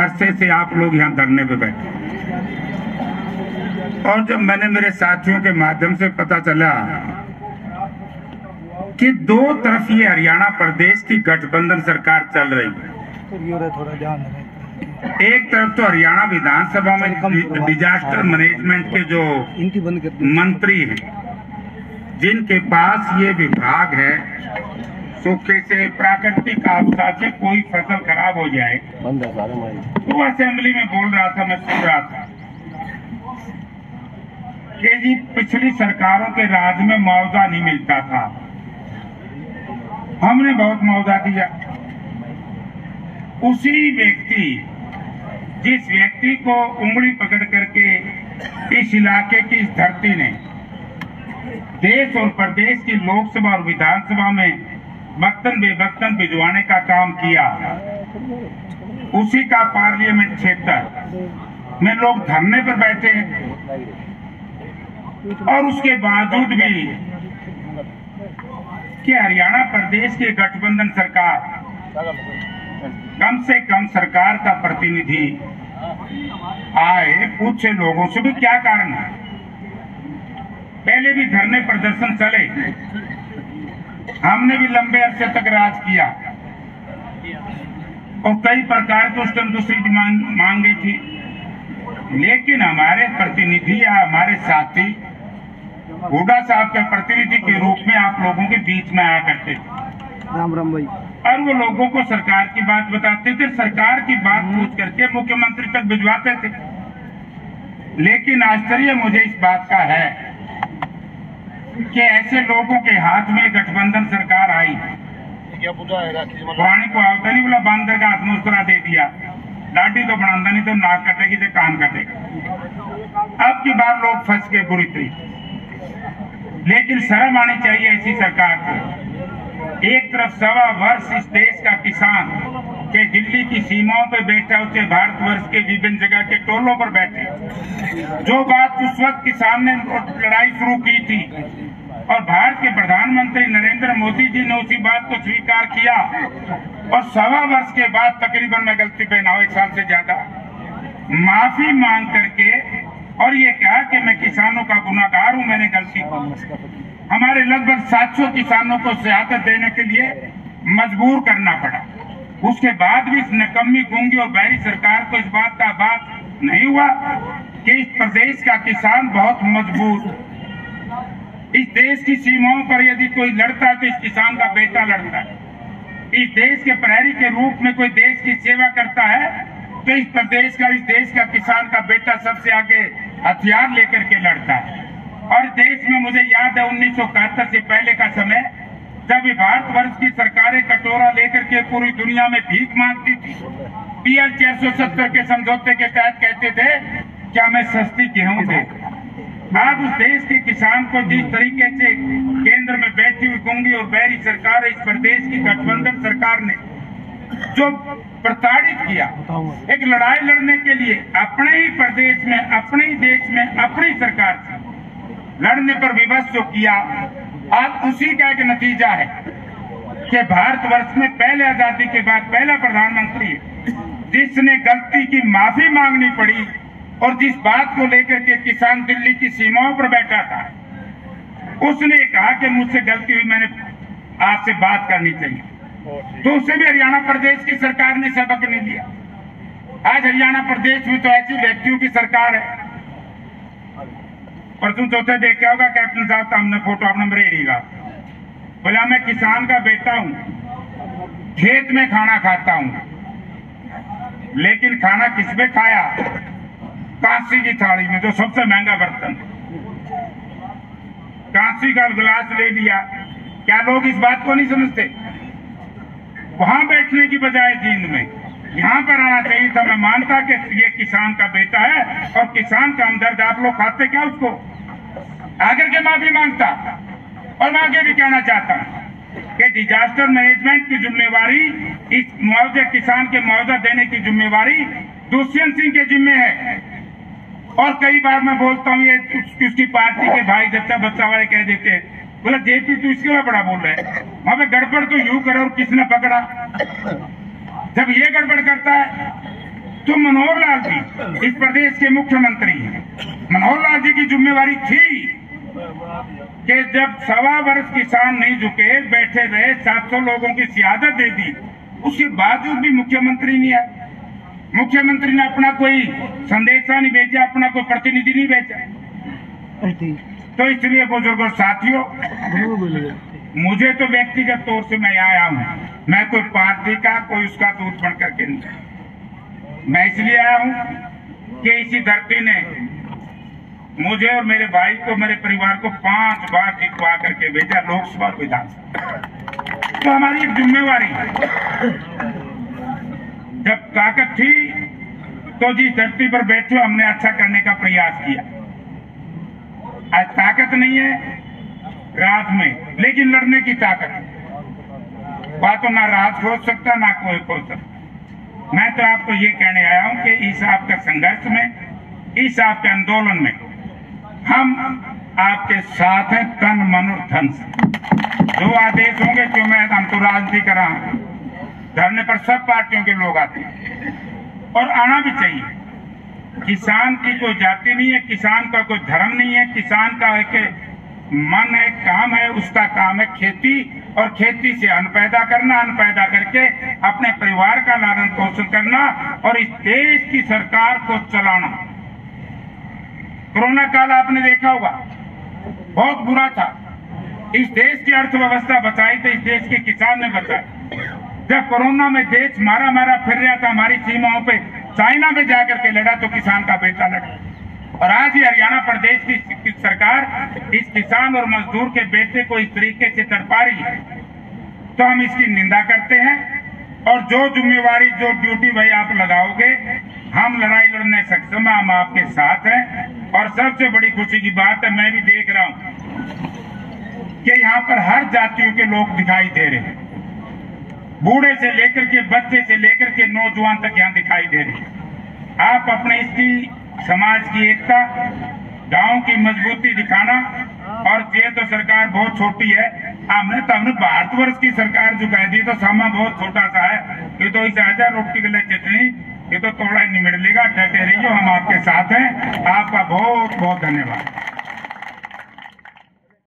अरसे से आप लोग यहाँ धरने पे बैठे, और जब मैंने मेरे साथियों के माध्यम से पता चला कि दो तरफ ये हरियाणा प्रदेश की गठबंधन सरकार चल रही है, थोड़ा ध्यान एक तरफ तो हरियाणा विधानसभा में डिजास्टर मैनेजमेंट के जो मंत्री हैं, जिनके पास ये विभाग है, सूखे से, प्राकृतिक आपदा से कोई फसल खराब हो जाए, तो वो असेंबली में बोल रहा था, मैं सुन रहा था कि जी पिछली सरकारों के राज में मुआवजा नहीं मिलता था, हमने बहुत मुआवजा दिया। उसी व्यक्ति, जिस व्यक्ति को उंगली पकड़ करके इस इलाके की, इस धरती ने देश और प्रदेश की लोकसभा और विधानसभा में वक्तन बेवक्तन भिजवाने का काम किया, उसी का पार्लियामेंट क्षेत्र में लोग धरने पर बैठे हैं, और उसके बावजूद भी कि हरियाणा प्रदेश की गठबंधन सरकार, कम से कम सरकार का प्रतिनिधि आए, पूछे लोगों से भी क्या कारण है। पहले भी धरने प्रदर्शन चले, हमने भी लंबे अरसे तक राज किया, और कई प्रकार की उस टाइम दूसरी मांगे थी, लेकिन हमारे प्रतिनिधि या हमारे साथी हुड्डा साहब के प्रतिनिधि के रूप में आप लोगों के बीच में आया करते थे। राम राम भाई। और वो लोगों को सरकार की बात बताते थे, सरकार की बात पूछ करके मुख्यमंत्री तक भिजवाते थे। लेकिन आश्चर्य मुझे इस बात का है कि ऐसे लोगों के हाथ में गठबंधन सरकार आई, वाणी को आवता नहीं बोला, बंदर का हाथ में उस तरह दे दिया, लाठी तो बनाता नहीं तो नाक कटेगी तो कान कटेगा। अब की बार लोग फंस गए बुरी तरीके, लेकिन शर्म आनी चाहिए ऐसी सरकार को। एक तरफ 1.25 वर्ष इस देश का किसान के दिल्ली की सीमाओं पे बैठा, उसे भारतवर्ष के विभिन्न जगह के टोलों पर बैठे, जो बात उस वक्त किसान ने लड़ाई शुरू की थी, और भारत के प्रधानमंत्री नरेंद्र मोदी जी ने उसी बात को स्वीकार किया, और 1.25 वर्ष के बाद तकरीबन, मैं गलती पे ना हो, 1 साल से ज्यादा, माफी मांग करके, और ये कहा कि मैं किसानों का गुनाहगार हूं, मैंने गलती की। हमारे लगभग 700 किसानों को शहादत देने के लिए मजबूर करना पड़ा। उसके बाद भी इस निकम्मी, गूंगी और बहरी सरकार को इस बात का बात नहीं हुआ कि इस प्रदेश का किसान बहुत मजबूत, इस देश की सीमाओं पर यदि कोई लड़ता है तो इस किसान का बेटा लड़ता है, इस देश के प्रहरी के रूप में कोई देश की सेवा करता है तो इस प्रदेश का, इस देश का किसान का बेटा सबसे आगे हथियार लेकर के लड़ता है। और देश में मुझे याद है 1971 से पहले का समय, जब भारतवर्ष की सरकारें कटोरा लेकर के पूरी दुनिया में भीख मांगती थी, PL 470 के समझौते के तहत कहते थे कि हमें सस्ती गेहूं दे। आज उस देश के किसान को जिस तरीके से केंद्र में बैठी हुई गूंगी और बहरी सरकार, इस प्रदेश की गठबंधन सरकार ने जो प्रताड़ित किया, एक लड़ाई लड़ने के लिए अपने ही प्रदेश में, अपने ही देश में, अपनी सरकार से लड़ने पर विवश जो किया, आज उसी का एक नतीजा है कि भारतवर्ष में पहले आजादी के बाद पहला प्रधानमंत्री है जिसने गलती की माफी मांगनी पड़ी, और जिस बात को लेकर के किसान दिल्ली की सीमाओं पर बैठा था, उसने कहा कि मुझसे गलती हुई, मैंने आपसे बात करनी चाहिए, तो उससे भी हरियाणा प्रदेश की सरकार ने सबक नहीं लिया। आज हरियाणा प्रदेश में तो ऐसे व्यक्तियों की सरकार है। परसों चौथे देख क्या होगा, कैप्टन साहब का हमने फोटो अपना रेड़ीगा, बोला मैं किसान का बेटा हूं, खेत में खाना खाता हूं, लेकिन खाना किसमें खाया? कांसी की थाली में, जो सबसे महंगा बर्तन, कांसी का गिलास ले लिया। क्या लोग इस बात को नहीं समझते? वहां बैठने की बजाय जींद में यहाँ पर आना चाहिए था। मैं मानता कि ये किसान का बेटा है और किसान का हमदर्द, आप लोग खाते क्या उसको? आकर के माफी मांगता। और मैं आगे भी कहना चाहता हूँ कि डिजास्टर मैनेजमेंट की जिम्मेवारी, इस मुआवजे, किसान के मुआवजा देने की जिम्मेवारी दुष्यंत सिंह के जिम्मे है। और कई बार मैं बोलता हूँ, ये उसकी पार्टी के भाई जच्चा बच्चा वाले कह देते हैं, बोला जेपी तू इसके लिए बड़ा बोल रहा है, वहां पे गड़बड़ तो यूं करो और किसने पकड़ा। जब ये गड़बड़ करता है तो मनोहर लाल जी इस प्रदेश के मुख्यमंत्री हैं। मनोहर लाल जी की जिम्मेवारी थी कि जब 1.25 वर्ष किसान नहीं झुके, बैठे रहे, 700 लोगों की शहादत दे दी, उसके बावजूद भी मुख्यमंत्री नहीं आया। मुख्यमंत्री ने अपना कोई संदेशा नहीं भेजा, अपना कोई प्रतिनिधि नहीं भेजा। तो इसलिए बुजुर्गों साथियों, मुझे तो व्यक्तिगत तौर से मैं आया हूं, मैं कोई पार्टी का कोई उसका दूत बन करके नहीं। मैं इसलिए आया हूं कि इसी धरती ने मुझे और मेरे भाई को, मेरे परिवार को 5 बार जितवा करके भेजा लोकसभा विधानसभा। तो हमारी एक जिम्मेवारी है, जब ताकत थी तो जिस धरती पर बैठे हमने अच्छा करने का प्रयास किया। आज ताकत नहीं है राज में, लेकिन लड़ने की ताकत। बात तो ना राज खोज सकता ना कोई खोज सकता। मैं तो आपको ये कहने आया हूं कि इस आपके संघर्ष में, इस आपके आंदोलन में हम आपके साथ हैं, तन मन और धन से। जो आदेश होंगे, क्यों हम तो राजनीति कर रहा हूं, धरने पर सब पार्टियों के लोग आते हैं और आना भी चाहिए। किसान की कोई जाति नहीं है, किसान का कोई धर्म नहीं है, किसान का एक मन है, काम है, उसका काम है खेती, और खेती से अन्न पैदा करना, अन्न पैदा करके अपने परिवार का लालन पोषण करना और इस देश की सरकार को चलाना। कोरोना काल आपने देखा होगा, बहुत बुरा था। इस देश की अर्थव्यवस्था बचाई तो इस देश के किसान ने बचाई। जब कोरोना में देश मारा मारा फिर रहा था, हमारी सीमाओं पे चाइना में जाकर के लड़ा तो किसान का बेटा लड़ा। और आज ही हरियाणा प्रदेश की सरकार इस किसान और मजदूर के बेटे को इस तरीके से तड़पा रही है, तो हम इसकी निंदा करते हैं। और जो जिम्मेवारी, जो ड्यूटी भाई आप लगाओगे, हम लड़ाई लड़ने सक्षम हैं, हम आपके साथ हैं। और सबसे बड़ी खुशी की बात है, मैं भी देख रहा हूं कि यहाँ पर हर जातियों के लोग दिखाई दे रहे हैं, बूढ़े से लेकर के, बच्चे से लेकर के नौजवान तक यहाँ दिखाई दे रहे हैं। आप अपने इसकी समाज की एकता, गांव की मजबूती दिखाना। और ये तो सरकार बहुत छोटी है, हमने भारतवर्ष की सरकार जो कह दी तो सामा बहुत छोटा सा है। ये तो इस 1000 रोटी के लिए चटनी, ये तो थोड़ा ही निगड़ लेगा। डटे रहिए, हम आपके साथ हैं। आपका बहुत बहुत धन्यवाद।